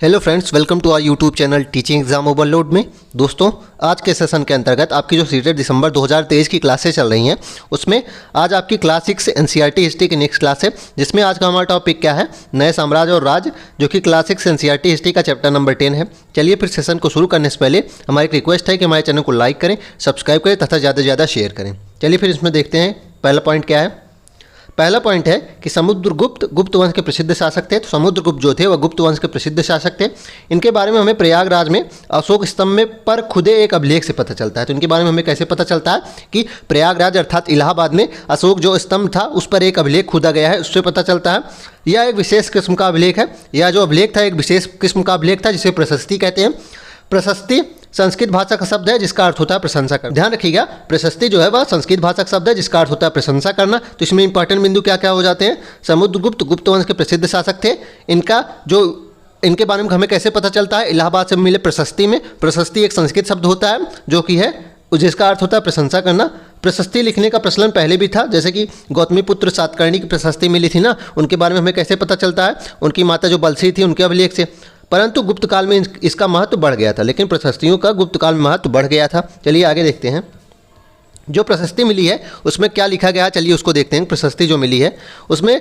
Hello friends, welcome to our YouTube channel teaching exam overload में। दोस्तों, आज के सेशन के अंतर्गत आपकी जो सीटेड दिसंबर 2023 की क्लासेस चल रही हैं, उसमें आज आपकी क्लास 6 एनसीईआरटी हिस्ट्री की नेक्स्ट क्लास है, जिसमें आज का हमारा टॉपिक क्या है, नए साम्राज्य और राज, जो कि क्लास 6 एनसीईआरटी हिस्ट्री का चैप्टर नंबर 10 है। चलिए फिर सेशन को शुरू करने से पहले हमारी एक रिक्वेस्ट है कि हमारे चैनल को लाइक करें, सब्सक्राइब करें तथा ज़्यादा से ज़्यादा शेयर करें। चलिए फिर इसमें देखते हैं पहला पॉइंट क्या है। पहला पॉइंट है कि समुद्रगुप्त गुप्त वंश के प्रसिद्ध शासक थे। तो समुद्रगुप्त जो थे वह गुप्त वंश के प्रसिद्ध शासक थे। इनके बारे में हमें प्रयागराज में अशोक स्तंभ में पर खुदे एक अभिलेख से पता चलता है। तो इनके बारे में हमें कैसे पता चलता है कि प्रयागराज अर्थात इलाहाबाद में अशोक जो स्तंभ था उस पर एक अभिलेख खुदा गया है, उससे पता चलता है। यह एक विशेष किस्म का अभिलेख है। यह जो अभिलेख था एक विशेष किस्म का अभिलेख था जिसे प्रशस्ति कहते हैं। प्रशस्ति संस्कृत भाषा का शब्द है जिसका अर्थ होता है प्रशंसा करना। ध्यान रखिएगा, प्रशस्ति जो है वह संस्कृत भाषा का शब्द है जिसका अर्थ होता है प्रशंसा करना। तो इसमें इंपॉर्टेंट बिंदु क्या क्या हो जाते हैं। समुद्रगुप्त गुप्त वंश के प्रसिद्ध शासक थे। इनके बारे में हमें कैसे पता चलता है, इलाहाबाद से मिले प्रशस्ति में। प्रशस्ति एक संस्कृत शब्द होता है जो कि है जिसका अर्थ होता है प्रशंसा करना। प्रशस्ति लिखने का प्रचलन पहले भी था, जैसे कि गौतमी पुत्र सातकर्णी की प्रशस्ति मिली थी ना, उनके बारे में हमें कैसे पता चलता है, उनकी माता जो बलसी थी उनके अभिलेख से। परंतु गुप्त काल में इसका महत्व बढ़ गया था, लेकिन प्रशस्तियों का गुप्त काल में महत्व बढ़ गया था। चलिए आगे देखते हैं जो प्रशस्ति मिली है उसमें क्या लिखा गया है। चलिए उसको देखते हैं। प्रशस्ति जो मिली है उसमें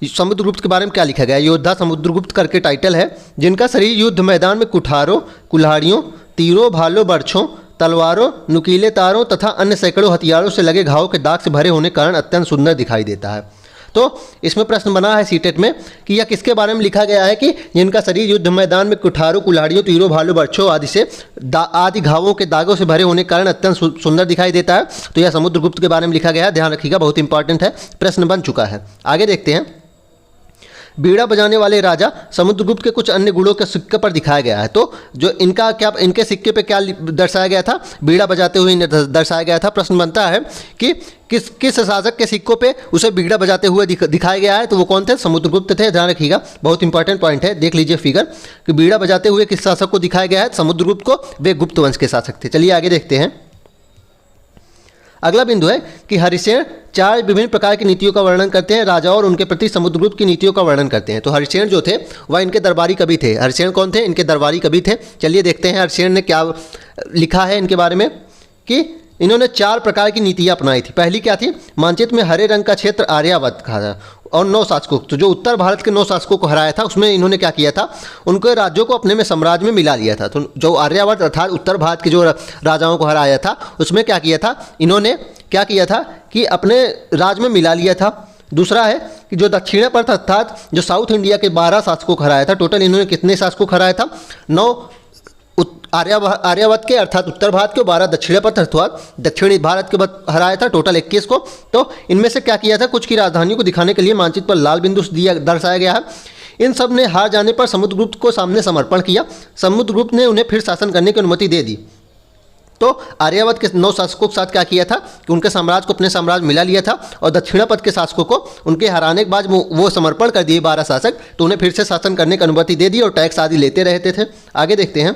समुद्रगुप्त के बारे में क्या लिखा गया है। योद्धा समुद्रगुप्त करके टाइटल है, जिनका शरीर युद्ध मैदान में कुठारों, कुल्हाड़ियों, तीरों, भालों, बर्छों, तलवारों, नुकीले तारों तथा अन्य सैकड़ों हथियारों से लगे घावों के दाग से भरे होने के कारण अत्यंत सुंदर दिखाई देता है। तो इसमें प्रश्न बना है सीटेट में कि यह किसके बारे में लिखा गया है कि जिनका शरीर युद्ध मैदान में कुठारों, कुल्हाड़ियों, तीरों, भालों, बर्छों आदि घावों के दागों से भरे होने के कारण अत्यंत सुंदर दिखाई देता है। तो यह समुद्रगुप्त के बारे में लिखा गया है। ध्यान रखिएगा, बहुत इंपॉर्टेंट है, प्रश्न बन चुका है। आगे देखते हैं। बीड़ा बजाने वाले राजा समुद्रगुप्त के कुछ अन्य गुणों के सिक्के पर दिखाया गया है। तो जो इनके सिक्के पे क्या दर्शाया गया था, बीड़ा बजाते हुए दर्शाया गया था। प्रश्न बनता है कि किस शासक के सिक्कों पे उसे बीड़ा बजाते हुए दिखाया गया है। तो वो कौन थे, समुद्रगुप्त थे। ध्यान रखिएगा, बहुत इंपॉर्टेंट पॉइंट है। देख लीजिए फिगर कि बीड़ा बजाते हुए किस शासक को दिखाया गया है, समुद्रगुप्त को। वे गुप्त वंश के शासक थे। चलिए आगे देखते हैं। अगला बिंदु है कि हरिसेन 4 विभिन्न प्रकार की नीतियों का वर्णन करते हैं। राजाओं और उनके प्रति समुद्रगुप्त की नीतियों का वर्णन करते हैं। तो हरिसेन जो थे वह इनके दरबारी कवि थे। हरिसेन कौन थे, इनके दरबारी कवि थे। चलिए देखते हैं हरिसेन ने क्या लिखा है इनके बारे में कि इन्होंने 4 प्रकार की नीतियाँ अपनाई थी। पहली क्या थी, मानचित्र में हरे रंग का क्षेत्र आर्यावर्त कहा था और 9 शासकों, तो जो उत्तर भारत के 9 शासकों को हराया था उसमें इन्होंने क्या किया था, उनके राज्यों को अपने में साम्राज्य में मिला लिया था। तो जो आर्यावर्त अर्थात उत्तर भारत के जो राजाओं को हराया था उसमें क्या किया था, इन्होंने क्या किया था कि अपने राज्य में मिला लिया था। दूसरा है कि जो दक्षिण पर अर्थात जो साउथ इंडिया के 12 शासकों को हराया था। टोटल इन्होंने कितने शासकों को हराया था, 9 आर्यावर्त के अर्थात उत्तर भारत के, 12 दक्षिण पथ अर्थात दक्षिणी भारत के हराया था, टोटल 21 को। तो इनमें से क्या किया था, कुछ की राजधानियों को दिखाने के लिए मानचित्र पर लाल बिंदु दर्शाया गया है। इन सब ने हार जाने पर समुद्रगुप्त को सामने समर्पण किया। समुद्रगुप्त ने उन्हें फिर शासन करने की अनुमति दे दी। तो आर्यावर्त के 9 शासकों के साथ क्या किया था कि उनके साम्राज्य को अपने साम्राज्य मिला लिया था और दक्षिणापथ के शासकों को उनके हराने के बाद वो समर्पण कर दिए 12 शासक, तो उन्हें फिर से शासन करने की अनुमति दे दी और टैक्स आदि लेते रहते थे। आगे देखते हैं।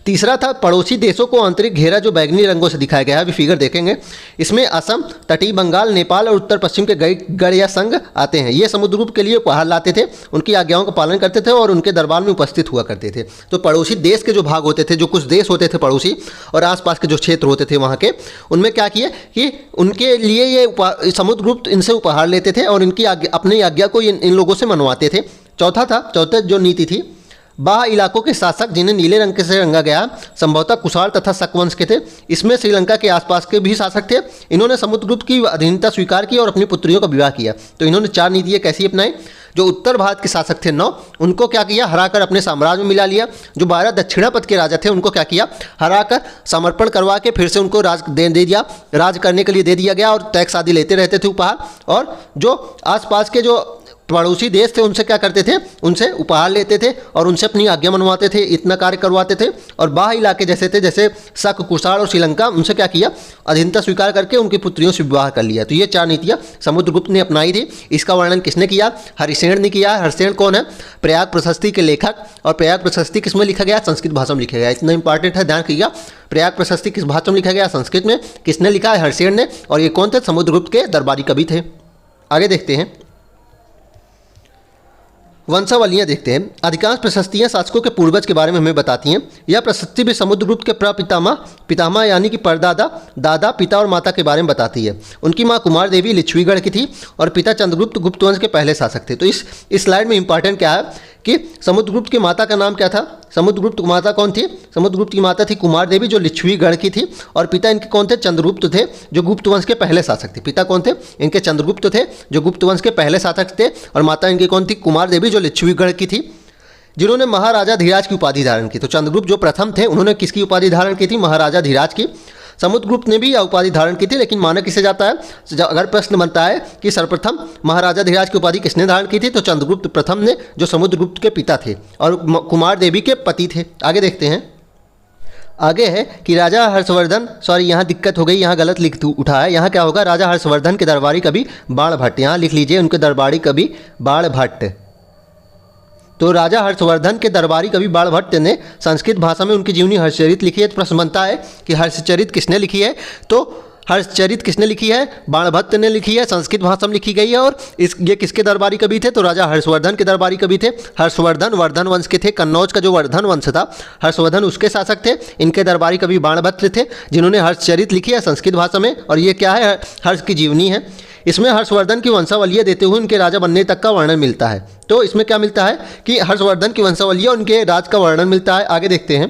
तीसरा था पड़ोसी देशों को आंतरिक घेरा, जो बैगनी रंगों से दिखाया गया है। अभी फिगर देखेंगे। इसमें असम, तटीय बंगाल, नेपाल और उत्तर पश्चिम के गढ़ या संघ आते हैं। ये समुद्रगुप्त के लिए उपहार लाते थे, उनकी आज्ञाओं का पालन करते थे और उनके दरबार में उपस्थित हुआ करते थे। तो पड़ोसी देश के जो भाग होते थे, जो कुछ देश होते थे पड़ोसी और आसपास के जो क्षेत्र होते थे वहाँ के, उनमें क्या किए कि उनके लिए ये समुद्रगुप्त इनसे उपहार लेते थे और इनकी अपनी आज्ञा को इन लोगों से मनवाते थे। चौथा जो नीति थी, बाह इलाकों के शासक जिन्हें नीले रंग से रंगा गया संभवतः कुषाण तथा शक वंश के थे। इसमें श्रीलंका के आसपास के भी शासक थे। इन्होंने समुद्रगुप्त की अधीनता स्वीकार की और अपनी पुत्रियों का विवाह किया। तो इन्होंने 4 नीतियाँ कैसी अपनाई। जो उत्तर भारत के शासक थे 9, उनको क्या किया, हराकर अपने साम्राज्य में मिला लिया। जो 12 दक्षिणापथ के राजा थे उनको क्या किया, हराकर समर्पण करवा के फिर से उनको राज दे दिया, राज करने के लिए दे दिया गया और टैक्स आदि लेते रहते थे उपहार। और जो आसपास के जो पड़ोसी देश थे उनसे क्या करते थे, उनसे उपहार लेते थे और उनसे अपनी आज्ञा मनवाते थे, इतना कार्य करवाते थे। और बाह्य इलाके जैसे थे, जैसे शक, कुषाण और श्रीलंका, उनसे क्या किया, अधीनता स्वीकार करके उनकी पुत्रियों से विवाह कर लिया। तो ये 4 नीतियाँ समुद्रगुप्त ने अपनाई थी। इसका वर्णन किसने किया, हरिसेन ने किया। हरिसेन कौन है, प्रयाग प्रशस्ति के लेखक। और प्रयाग प्रशस्ति किस में लिखा गया, संस्कृत भाषा में लिखा गया। इतना इंपॉर्टेंट है, ध्यान रखिएगा। प्रयाग प्रशस्ति किस भाषा में लिखा गया, संस्कृत में। किसने लिखा है, हरिसेन ने। और ये कौन थे, समुद्रगुप्त के दरबारी कवि थे। आगे देखते हैं। वंशावलियाँ देखते हैं। अधिकांश प्रशस्तियाँ शासकों के पूर्वज के बारे में हमें बताती हैं। यह प्रशस्ति भी समुद्रगुप्त के प्रपितामह पितामह यानी कि परदादा, दादा, पिता और माता के बारे में बताती है। उनकी माँ कुमार देवी लिच्छवीगढ़ की थी और पिता चंद्रगुप्त गुप्त वंश के पहले शासक थे। तो इस स्लाइड में इंपॉर्टेंट क्या है कि समुद्रगुप्त की माता का नाम क्या था? समुद्रगुप्त की माता कौन थी? समुद्रगुप्त की माता थी कुमार देवी जो लिच्छवीगढ़ की थी, और पिता इनके कौन थे? चंद्रगुप्त थे जो गुप्त वंश के पहले शासक थे। पिता कौन थे इनके? चंद्रगुप्त थे जो गुप्त वंश के पहले शासक थे, और माता इनकी कौन थी? कुमार देवी जो लिच्छवीगढ़ की थी, जिन्होंने महाराजा धीराज की उपाधि धारण की। तो चंद्रगुप्त जो प्रथम थे उन्होंने किसकी उपाधि धारण की थी? महाराजा धीराज की। समुद्रगुप्त ने भी यह उपाधि धारण की थी, लेकिन माना किसे जाता है? अगर प्रश्न बनता है कि सर्वप्रथम महाराजा धीराज की उपाधि किसने धारण की थी, तो चंद्रगुप्त प्रथम ने, जो समुद्रगुप्त के पिता थे और कुमार देवी के पति थे। आगे देखते हैं। आगे है कि राजा हर्षवर्धन, सॉरी यहाँ दिक्कत हो गई, यहाँ गलत लिख उठा है। यहाँ क्या होगा? राजा हर्षवर्धन के दरबारी कवि बाणभट्ट, यहाँ लिख लीजिए उनके दरबारी कवि बाणभट्ट। तो राजा हर्षवर्धन के दरबारी कवि बाणभट्ट ने संस्कृत भाषा में उनकी जीवनी हर्षचरित लिखी है। तो प्रश्न बनता है कि हर्षचरित किसने लिखी है? तो हर्षचरित किसने लिखी है? बाणभट्ट ने लिखी है, संस्कृत भाषा में लिखी गई है। और ये किसके दरबारी कवि थे? तो राजा हर्षवर्धन के दरबारी कवि थे। हर्षवर्धन वर्धन वंश के थे, कन्नौज का जो वर्धन वंश था हर्षवर्धन उसके शासक थे। इनके दरबारी कवि बाणभट्ट थे जिन्होंने हर्षचरित लिखी है संस्कृत भाषा में, और ये क्या है? हर्ष की जीवनी है। इसमें हर्षवर्धन की वंशावलियाँ देते हुए उनके राजा बनने तक का वर्णन मिलता है। तो इसमें क्या मिलता है कि हर्षवर्धन की वंशावलियाँ, उनके राज का वर्णन मिलता है। आगे देखते हैं।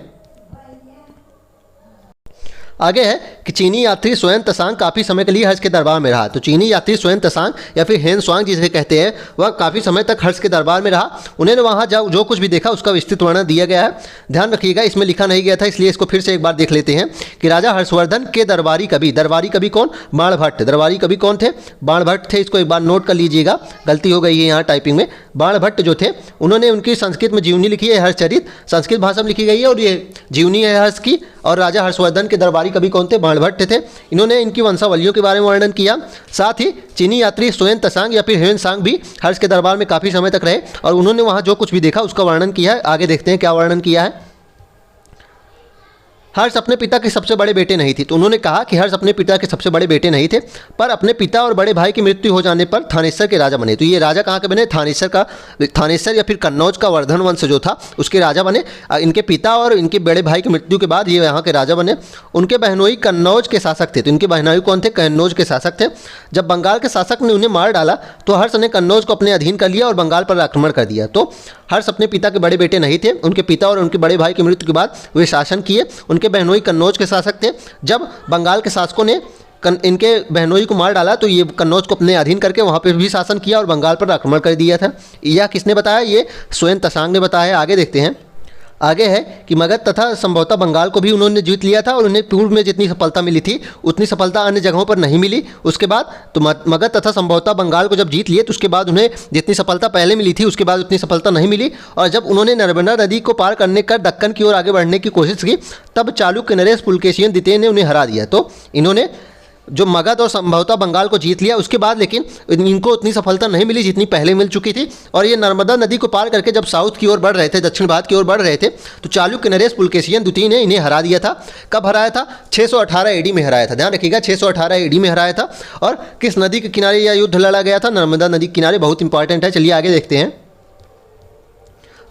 आगे है कि चीनी यात्री स्वयं त्सांग काफ़ी समय के लिए हर्ष के दरबार में रहा। तो चीनी यात्री स्वयं त्सांग या फिर हेन स्वांग जिसे कहते हैं, वह काफ़ी समय तक हर्ष के दरबार में रहा। उन्होंने वहाँ जो कुछ भी देखा उसका विस्तृत वर्णन दिया गया है। ध्यान रखिएगा इसमें लिखा नहीं गया था, इसलिए इसको फिर से एक बार देख लेते हैं कि राजा हर्षवर्धन के दरबारी कवि कौन? बाणभट्ट। दरबारी कवि कौन थे? बाणभट्ट थे। इसको एक बार नोट कर लीजिएगा, गलती हो गई है यहाँ टाइपिंग में। बाणभट्ट जो थे उन्होंने उनकी संस्कृत में जीवनी लिखी है, हर्षचरित संस्कृत भाषा में लिखी गई है, और ये जीवनी है हर्ष की। और राजा हर्षवर्धन के दरबारी कवि कौन थे? बाणभट्ट थे। इन्होंने इनकी वंशावलियों के बारे में वर्णन किया। साथ ही चीनी यात्री स्वयं त्सांग या फिर हेन सांग भी हर्ष के दरबार में काफ़ी समय तक रहे, और उन्होंने वहाँ जो कुछ भी देखा उसका वर्णन किया है। आगे देखते हैं क्या वर्णन किया है। हर्ष अपने पिता के सबसे बड़े बेटे नहीं थे। तो उन्होंने कहा कि हर्ष अपने पिता के सबसे बड़े बेटे नहीं थे, पर अपने पिता और बड़े भाई की मृत्यु हो जाने पर थानेसर के राजा बने। तो ये राजा कहाँ के बने? थानेसर या फिर कन्नौज का वर्धन वंश जो था उसके राजा बने। इनके पिता और इनके बड़े भाई की मृत्यु के बाद ये यहाँ के राजा बने। उनके बहनोई कन्नौज के शासक थे। तो इनके बहनोई कौन थे? कन्नौज के शासक थे। जब बंगाल के शासक ने उन्हें मार डाला तो हर्ष ने कन्नौज को अपने अधीन कर लिया और बंगाल पर आक्रमण कर दिया। तो हर्ष अपने पिता के बड़े बेटे नहीं थे। उनके पिता और उनके बड़े भाई की मृत्यु के बाद वे शासन किए। उनके बहनोई कन्नौज के शासक थे। जब बंगाल के शासकों ने इनके बहनोई को मार डाला तो ये कन्नौज को अपने अधीन करके वहाँ पर भी शासन किया और बंगाल पर आक्रमण कर दिया था। यह किसने बताया? ये स्वयं त्सांग ने बताया। आगे देखते हैं। आगे है कि मगध तथा संभवतः बंगाल को भी उन्होंने जीत लिया था, और उन्हें पूर्व में जितनी सफलता मिली थी उतनी सफलता अन्य जगहों पर नहीं मिली। उसके बाद तो मगध तथा संभवतः बंगाल को जब जीत लिए तो उसके बाद उन्हें जितनी सफलता पहले मिली थी उसके बाद उतनी सफलता नहीं मिली। और जब उन्होंने नर्मदा नदी को पार करने कर दक्कन की ओर आगे बढ़ने की कोशिश की तब चालुक्य नरेश पुलकेशियन द्वितीय ने उन्हें हरा दिया। तो इन्होंने जो मगध और संभवतः बंगाल को जीत लिया उसके बाद लेकिन इनको उतनी सफलता नहीं मिली जितनी पहले मिल चुकी थी। और ये नर्मदा नदी को पार करके जब साउथ की ओर बढ़ रहे थे, दक्षिण भारत की ओर बढ़ रहे थे, तो चालुक्य नरेश पुलकेशियन द्वितीय ने इन्हें हरा दिया था। कब हराया था? 618 एडी में हराया था। ध्यान रखिएगा 618 एडी में हराया था। और किस नदी के किनारे यह युद्ध लड़ा गया था? नर्मदा नदी के किनारे। बहुत इंपॉर्टेंट है। चलिए आगे देखते हैं।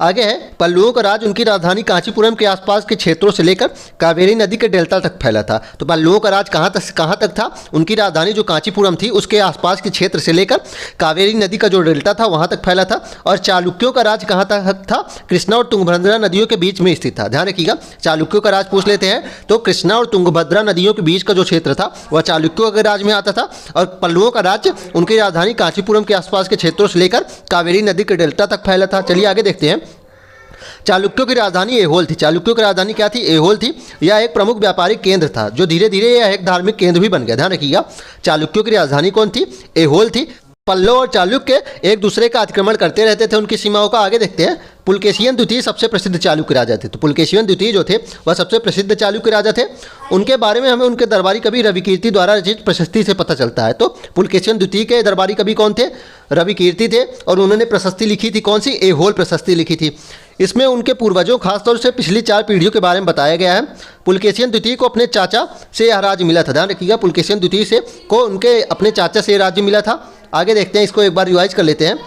आगे है पल्लवों का राज उनकी राजधानी कांचीपुरम के आसपास के क्षेत्रों से लेकर कावेरी नदी के डेल्टा तक फैला था। तो पल्लवों का राज कहाँ तक था? उनकी राजधानी जो कांचीपुरम थी उसके आसपास के क्षेत्र से लेकर कावेरी नदी का जो डेल्टा था वहाँ तक फैला था। और चालुक्यों का राज कहाँ तक था? कृष्णा और तुंगभद्रा नदियों के बीच में स्थित था। ध्यान रखिएगा चालुक्यों का राज पूछ लेते हैं तो कृष्णा और तुंगभद्रा नदियों के बीच का जो क्षेत्र था वह चालुक्यों के राज में आता था। और पल्लवों का राज्य उनकी राजधानी कांचीपुरम के आसपास के क्षेत्रों से लेकर कावेरी नदी के डेल्टा तक फैला था। चलिए आगे देखते हैं। चालुक्यों की राजधानी ऐहोल थी। चालुक्यों की राजधानी क्या थी? ऐहोल थी। यह एक प्रमुख व्यापारिक केंद्र था जो धीरे धीरे यह एक धार्मिक केंद्र भी बन गया। ध्यान रखिएगा चालुक्यों की राजधानी कौन थी? ऐहोल थी। पल्लव और चालुक्य एक दूसरे का अतिक्रमण करते रहते थे उनकी सीमाओं का। आगे देखते हैं। पुलकेशियन द्वितीय सबसे प्रसिद्ध चालुक्य राजा थे। तो पुलकेशियन द्वितीय जो थे वह सबसे प्रसिद्ध चालुक्य राजा थे। उनके बारे में हमें उनके दरबारी कवि रविकीर्ति द्वारा रचित प्रशस्ति से पता चलता है। तो पुलकेशियन द्वितीय के दरबारी कवि कौन थे? रविकीर्ति थे। और उन्होंने प्रशस्ति लिखी थी कौन सी? ऐहोल प्रशस्ति लिखी थी। इसमें उनके पूर्वजों खासतौर से पिछली 4 पीढ़ियों के बारे में बताया गया है। पुलकेशियन द्वितीय को अपने चाचा से यह राज्य मिला था। ध्यान रखिएगा पुलकेशियन द्वितीय को उनके अपने चाचा से यह राज्य मिला था। आगे देखते हैं, इसको एक बार रिवाइज कर लेते हैं।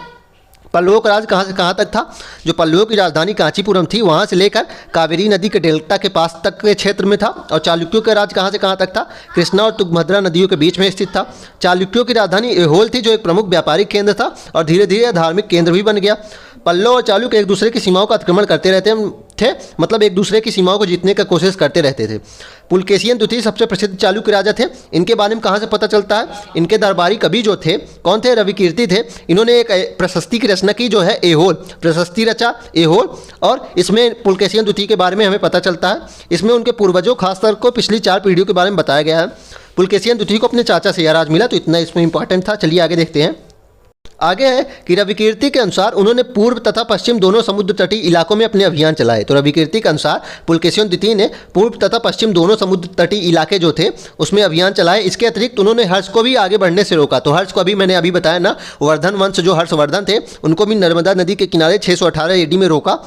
पल्लवों का राज कहाँ से कहाँ तक था? जो पल्लवों की राजधानी कांचीपुरम थी वहाँ से लेकर कावेरी नदी के डेल्टा के पास तक के क्षेत्र में था। और चालुक्यों का राज कहाँ से कहाँ तक था? कृष्णा और तुंगभद्रा नदियों के बीच में स्थित था। चालुक्यों की राजधानी ऐहोल थी, जो एक प्रमुख व्यापारिक केंद्र था और धीरे धीरे धार्मिक केंद्र भी बन गया। पल्लव और चालुक्य एक दूसरे की सीमाओं का अतिक्रमण करते रहते थे, मतलब एक दूसरे की सीमाओं को जीतने का कोशिश करते रहते थे। पुलकेशियन द्वितीय सबसे प्रसिद्ध चालुक्य राजा थे। इनके बारे में कहाँ से पता चलता है? इनके दरबारी कवि जो थे कौन थे? रविकीर्ति थे। इन्होंने एक प्रशस्ति की रचना की जो है ऐहोल, प्रशस्ति रचा ऐहोल, और इसमें पुलकेशियन द्वितीय के बारे में हमें पता चलता है। इसमें उनके पूर्वजों खासकर को पिछली 4 पीढ़ियों के बारे में बताया गया है। पुलकेशियन द्वितीय को अपने चाचा से यह राज मिला, तो इतना इसमें इंपॉर्टेंट था। चलिए आगे देखते हैं। आगे है कि रविकीर्ति के अनुसार उन्होंने पूर्व तथा पश्चिम दोनों समुद्र तटीय इलाकों में अपने अभियान चलाए। तो रविकीर्ति के अनुसार पुलकेशिन द्वितीय ने पूर्व तथा पश्चिम दोनों समुद्र तटीय इलाके जो थे उसमें अभियान चलाए। इसके अतिरिक्त उन्होंने हर्ष को भी आगे बढ़ने से रोका। तो हर्ष को अभी मैंने बताया ना, वर्धन वंश जो हर्षवर्धन थे उनको भी नर्मदा नदी के किनारे 618 AD में रोका।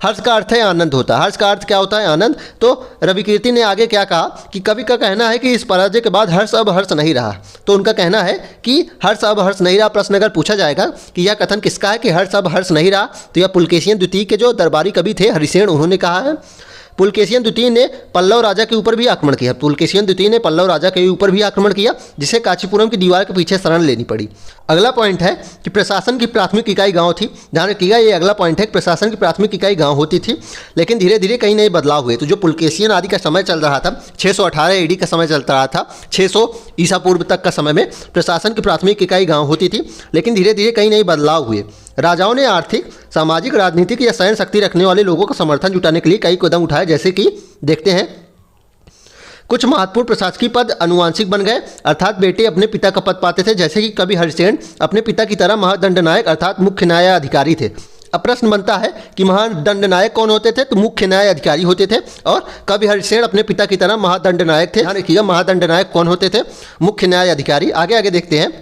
हर्ष का अर्थ है आनंद होता है। हर्ष का अर्थ क्या होता है? आनंद। तो रविकीर्ति ने आगे क्या कहा कि कवि का कहना है कि इस पराजय के बाद हर्ष अब हर्ष नहीं रहा। तो उनका कहना है कि हर्ष अब हर्ष नहीं रहा। प्रश्न अगर पूछा जाएगा कि यह कथन किसका है कि हर्ष अब हर्ष नहीं रहा, तो यह पुलकेशिन द्वितीय के जो दरबारी कवि थे हरिसेन, उन्होंने कहा है। पुलकेशिन द्वितीय ने पल्लव राजा के ऊपर भी आक्रमण किया। पुलकेशिन द्वितीय ने पल्लव राजा के ऊपर भी आक्रमण किया, जिसे कांचीपुरम की दीवार के पीछे शरण लेनी पड़ी। अगला पॉइंट है कि प्रशासन की प्राथमिक इकाई गांव थी। ध्यान रखिएगा, ये अगला पॉइंट है कि प्रशासन की प्राथमिक इकाई गांव होती थी, लेकिन धीरे धीरे कई नए बदलाव हुए। तो जो पुलकेशियन आदि का समय चल रहा था, 618 AD का समय चलता रहा था, 600 ईसा पूर्व तक का समय में प्रशासन की प्राथमिक इकाई गांव होती थी, लेकिन धीरे धीरे कई नए बदलाव हुए। राजाओं ने आर्थिक, सामाजिक, राजनीतिक या सैन्य शक्ति रखने वाले लोगों का समर्थन जुटाने के लिए कई कदम उठाए, जैसे कि देखते हैं। कुछ महत्वपूर्ण प्रशासकीय पद अनुवांशिक बन गए, अर्थात बेटे अपने पिता का पद पाते थे, जैसे कि कवि हरिसेन अपने पिता की तरह महादंडनायक अर्थात मुख्य न्यायाधिकारी थे। अब प्रश्न बनता है कि महादंडनायक कौन होते थे? तो मुख्य न्यायाधिकारी होते थे, और कवि हरिसेन अपने पिता की तरह महादंडनायक थे। ध्यान रखिएगा, महादंडनायक कौन होते थे? मुख्य न्यायाधिकारी। आगे आगे देखते हैं।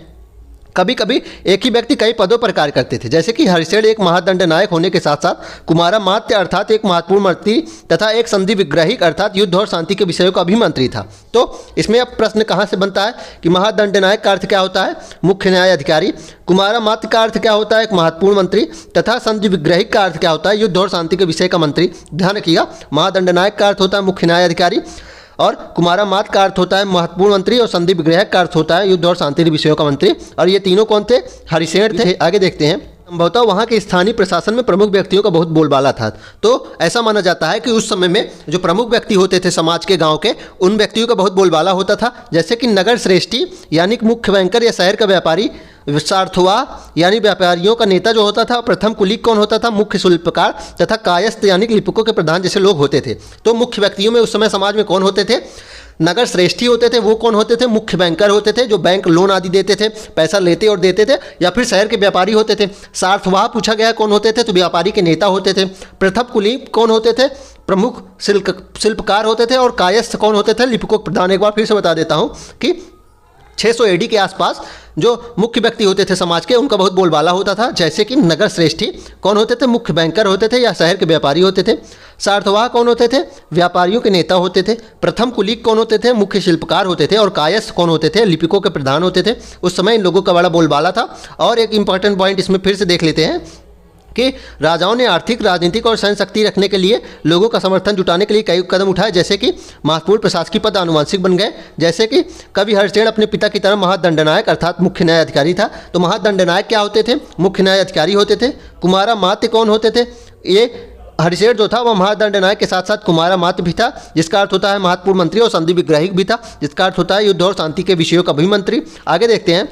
कभी कभी एक ही व्यक्ति कई पदों पर कार्य करते थे, जैसे कि हरिसेन एक महादंडनायक होने के साथ साथ कुमारामात्य अर्थात एक महत्वपूर्ण मंत्री तथा एक संधि विग्रहिक अर्थात युद्ध और शांति के विषयों का भी मंत्री था। तो इसमें अब प्रश्न कहाँ से बनता है कि महादंडनायक का अर्थ क्या होता है? मुख्य न्यायाधिकारी। कुमारामात्य का अर्थ क्या होता है? एक महत्वपूर्ण मंत्री। तथा संधि विग्रहिक का अर्थ क्या होता है? युद्ध और शांति के विषय का मंत्री। ध्यान रखिएगा, महादंडनायक का अर्थ होता है मुख्य न्यायाधिकारी, और कुमारामात्य का अर्थ होता है महत्वपूर्ण मंत्री, और संधि विग्रहक का अर्थ होता है युद्ध और शांति विषयों का मंत्री। और ये तीनों कौन थे? हरिसेन थे। आगे देखते हैं। संभवतः वहाँ के स्थानीय प्रशासन में प्रमुख व्यक्तियों का बहुत बोलबाला था। तो ऐसा माना जाता है कि उस समय में जो प्रमुख व्यक्ति होते थे समाज के, गांव के, उन व्यक्तियों का बहुत बोलबाला होता था, जैसे कि नगर श्रेष्ठी यानी कि मुख्य बैंकर या शहर का व्यापारी, सार्थवा यानी व्यापारियों का नेता जो होता था, प्रथम कुलीक कौन होता था? मुख्य शिल्पकार, तथा कायस्थ यानी कि लिपिकों के प्रधान जैसे लोग होते थे। तो मुख्य व्यक्तियों में उस समय समाज में कौन होते थे? नगर श्रेष्ठी होते थे। वो कौन होते थे? मुख्य बैंकर होते थे, जो बैंक लोन आदि देते थे, पैसा लेते और देते थे। या फिर शहर के व्यापारी होते थे। सार्थवाह पूछा गया कौन होते थे? तो व्यापारी के नेता होते थे। प्रथम कुलीक कौन होते थे? प्रमुख शिल्पकार होते थे। और कायस्थ कौन होते थे? लिपिकों के प्रधान। एक बार फिर से बता देता हूँ कि 600 AD के आसपास जो मुख्य व्यक्ति होते थे समाज के, उनका बहुत बोलबाला होता था, जैसे कि नगर श्रेष्ठी कौन होते थे? मुख्य बैंकर होते थे या शहर के व्यापारी होते थे। सार्थवाह कौन होते थे? व्यापारियों के नेता होते थे। प्रथम कुलीक कौन होते थे? मुख्य शिल्पकार होते थे। और कायस्थ कौन होते थे? लिपिकों के प्रधान होते थे। उस समय इन लोगों का बड़ा बोलबाला था। और एक इंपॉर्टेंट पॉइंट इसमें फिर से देख लेते हैं कि राजाओं ने आर्थिक, राजनीतिक और सैन्य शक्ति रखने के लिए लोगों का समर्थन जुटाने के लिए कई कदम उठाए, जैसे कि महत्वपूर्ण प्रशासकीय पद अनुवांशिक बन गए, जैसे कि कवि हरिसेन अपने पिता की तरह महादंडनायक अर्थात मुख्य न्यायाधिकारी था। तो महादंडनायक क्या होते थे? मुख्य न्यायाधिकारी होते थे। कुमारामात्य कौन होते थे? ये हरिसेन जो था वह महादंडनायक के साथ साथ कुमारामात्य भी था, जिसका अर्थ होता है महत्वपूर्ण मंत्री, और संधि विग्रहिक भी था, जिसका अर्थ होता है युद्ध और शांति के विषयों का भी मंत्री। आगे देखते हैं।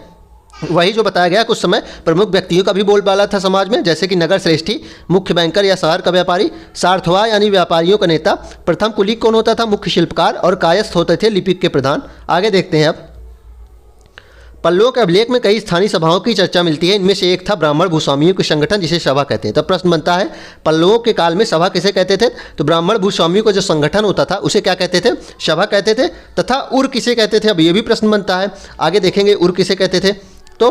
वही जो बताया गया, कुछ समय प्रमुख व्यक्तियों का भी बोलबाला था समाज में, जैसे कि नगर श्रेष्ठी, मुख्य बैंकर या शहर का व्यापारी, सार्थवा यानी व्यापारियों का नेता, प्रथम कुलीक कौन होता था? मुख्य शिल्पकार, और कायस्थ होते थे लिपिक के प्रधान। आगे देखते हैं। अब पल्लवों के अभिलेख में कई स्थानीय सभाओं की चर्चा मिलती है। इनमें से एक था ब्राह्मण भूस्वामियों के संगठन, जिसे सभा कहते हैं। तब प्रश्न बनता है पल्लवों के काल में सभा किसे कहते थे? तो ब्राह्मण भूस्वामियों का जो संगठन होता था उसे क्या कहते थे? सभा कहते थे। तथा उर किसे कहते थे? अब ये भी प्रश्न बनता है। आगे देखेंगे उर किसे कहते थे। तो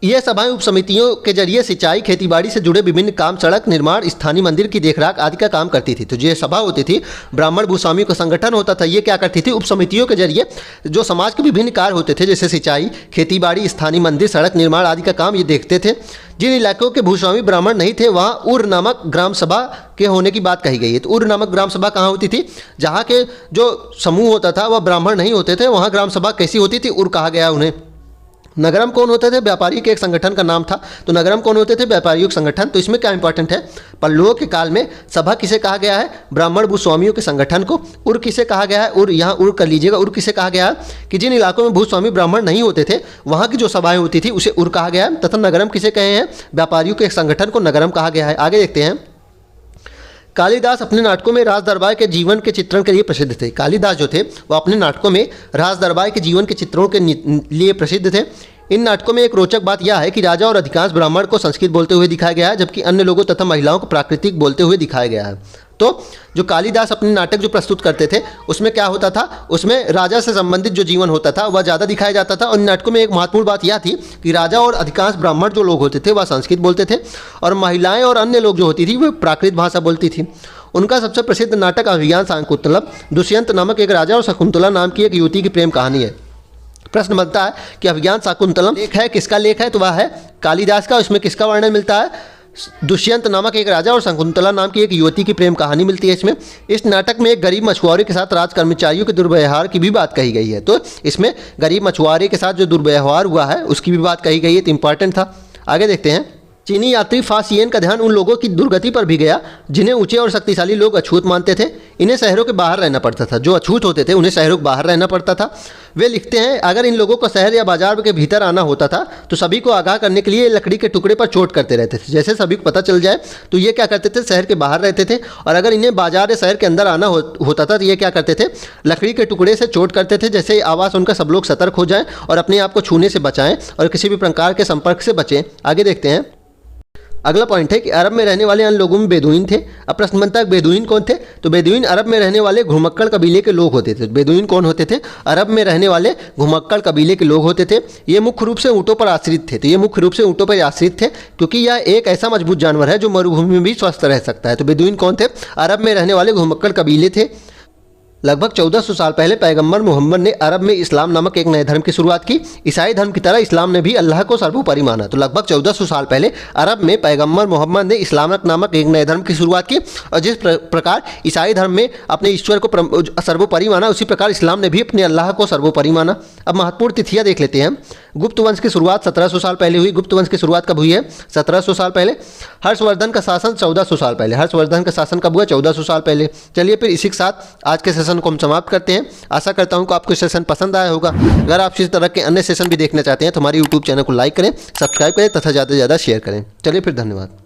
यह सभाएं उप समितियों के जरिए सिंचाई, खेतीबाड़ी से जुड़े विभिन्न काम, सड़क निर्माण, स्थानीय मंदिर की देखरेख आदि का काम करती थी। तो ये सभा होती थी, ब्राह्मण भूस्वामियों का संगठन होता था, ये क्या करती थी, उप समितियों के जरिए जो समाज के विभिन्न कार्य होते थे जैसे सिंचाई, खेतीबाड़ी, स्थानीय मंदिर, सड़क निर्माण आदि का काम ये देखते थे। जिन इलाकों के भूस्वामी ब्राह्मण नहीं थे वहाँ उर नामक ग्राम सभा के होने की बात कही गई है। तो उर नामक ग्राम सभा कहाँ होती थी, जहाँ के जो समूह होता था वह ब्राह्मण नहीं होते थे, वहाँ ग्राम सभा कैसी होती थी, उर कहा गया उन्हें। नगरम कौन होते थे, व्यापारी के एक संगठन का नाम था। तो नगरम कौन होते थे, व्यापारियों के संगठन। तो इसमें क्या इंपॉर्टेंट है, पल्लवों के काल में सभा किसे कहा गया है, ब्राह्मण भूस्वामियों के संगठन को। उर किसे कहा गया है, उर यहाँ उर कर लीजिएगा, उर किसे कहा गया है कि जिन इलाकों में भूस्वामी ब्राह्मण नहीं होते थे वहाँ की जो सभाएं होती थी उसे उर कहा गया है। तथा नगरम किसे कहे हैं, व्यापारियों के एक संगठन को नगरम कहा गया है। आगे देखते हैं। कालिदास अपने नाटकों में राज दरबार के जीवन के चित्रण के लिए प्रसिद्ध थे। कालिदास जो थे वो अपने नाटकों में राज दरबार के जीवन के चित्रों के लिए प्रसिद्ध थे। इन नाटकों में एक रोचक बात यह है कि राजा और अधिकांश ब्राह्मण को संस्कृत बोलते हुए दिखाया गया है, जबकि अन्य लोगों तथा महिलाओं को प्राकृतिक बोलते हुए दिखाया गया है। तो जो कालिदास अपने नाटक जो प्रस्तुत करते थे उसमें क्या होता था, उसमें राजा से संबंधित जो जीवन होता था वह ज़्यादा दिखाया जाता था। और इन नाटकों में एक महत्वपूर्ण बात यह थी कि राजा और अधिकांश ब्राह्मण जो लोग होते थे वह संस्कृत बोलते थे और महिलाएं और अन्य लोग जो होती थी वह प्राकृत भाषा बोलती थी। उनका सबसे प्रसिद्ध नाटक अभिज्ञान शाकुंतलम दुष्यंत नामक एक राजा और शकुंतला नाम की एक युवती की प्रेम कहानी है। प्रश्न बनता है कि अभिज्ञान शाकुंतलम लेख है, किसका लेख है, तो वह है कालिदास का। इसमें किसका वर्णन मिलता है, दुष्यंत नामक एक राजा और शकुंतला नाम की एक युवती की प्रेम कहानी मिलती है इसमें। इस नाटक में एक गरीब मछुआरे के साथ राज कर्मचारियों के दुर्व्यवहार की भी बात कही गई है। तो इसमें गरीब मछुआरे के साथ जो दुर्व्यवहार हुआ है उसकी भी बात कही गई है, तो इंपॉर्टेंट था। आगे देखते हैं। चीनी यात्री फासियन का ध्यान उन लोगों की दुर्गति पर भी गया जिन्हें ऊंचे और शक्तिशाली लोग अछूत मानते थे। इन्हें शहरों के बाहर रहना पड़ता था, जो अछूत होते थे उन्हें शहरों के बाहर रहना पड़ता था। वे लिखते हैं, अगर इन लोगों को शहर या बाजार के भीतर आना होता था तो सभी को आगाह करने के लिए लकड़ी के टुकड़े पर चोट करते रहते थे। जैसे सभी को पता चल जाए तो ये क्या करते थे, शहर के बाहर रहते थे। और अगर इन्हें बाजार या शहर के अंदर आना होता था तो ये क्या करते थे, लकड़ी के टुकड़े से चोट करते थे, जैसे आवाज़ उनका सब लोग सतर्क हो जाएं और अपने आप को छूने से बचाएं और किसी भी प्रकार के संपर्क से बचें। आगे देखते हैं। अगला पॉइंट है कि अरब में रहने वाले अन्य लोगों में बेदुइन थे। अब प्रश्न बनता है बेदुइन कौन थे, तो बेदुइन अरब में रहने वाले घुमक्कड़ कबीले के लोग होते थे। बेदुइन कौन होते थे, अरब में रहने वाले घुमक्कड़ कबीले के लोग होते थे। ये मुख्य रूप से ऊँटों पर आश्रित थे। तो ये मुख्य रूप से ऊँटों पर आश्रित थे क्योंकि यह एक ऐसा मजबूत जानवर है जो मरुभूमि में भी स्वस्थ रह सकता है। तो बेदुइन कौन थे, अरब में रहने वाले घुमक्कड़ कबीले थे। लगभग 1400 साल पहले पैगंबर मोहम्मद ने अरब में इस्लाम नामक एक नए धर्म की शुरुआत की। ईसाई धर्म की तरह इस्लाम ने भी अल्लाह को सर्वोपरि माना। तो लगभग 1400 साल पहले अरब में पैगंबर मोहम्मद ने इस्लाम नामक एक नए धर्म की शुरुआत की और जिस प्रकार ईसाई धर्म में अपने ईश्वर को सर्वोपरि माना उसी प्रकार इस्लाम ने भी अपने अल्लाह को सर्वोपरि माना। अब महत्वपूर्ण तिथियाँ देख लेते हैं। गुप्त वंश की शुरुआत 1700 साल पहले हुई। गुप्त वंश की शुरुआत कब हुई है, 1700 साल पहले। हर्षवर्धन का शासन 1400 साल पहले। हर्षवर्धन का शासन कब हुआ, 1400 साल पहले। चलिए फिर इसी के साथ आज के सेशन को हम समाप्त करते हैं। आशा करता हूं कि आपको सेशन पसंद आया होगा। अगर आप इसी तरह के अन्य सेशन भी देखना चाहते हैं तो हमारे यूट्यूब चैनल को लाइक करें, सब्सक्राइब करें तथा ज़्यादा से ज़्यादा शेयर करें। चलिए फिर, धन्यवाद।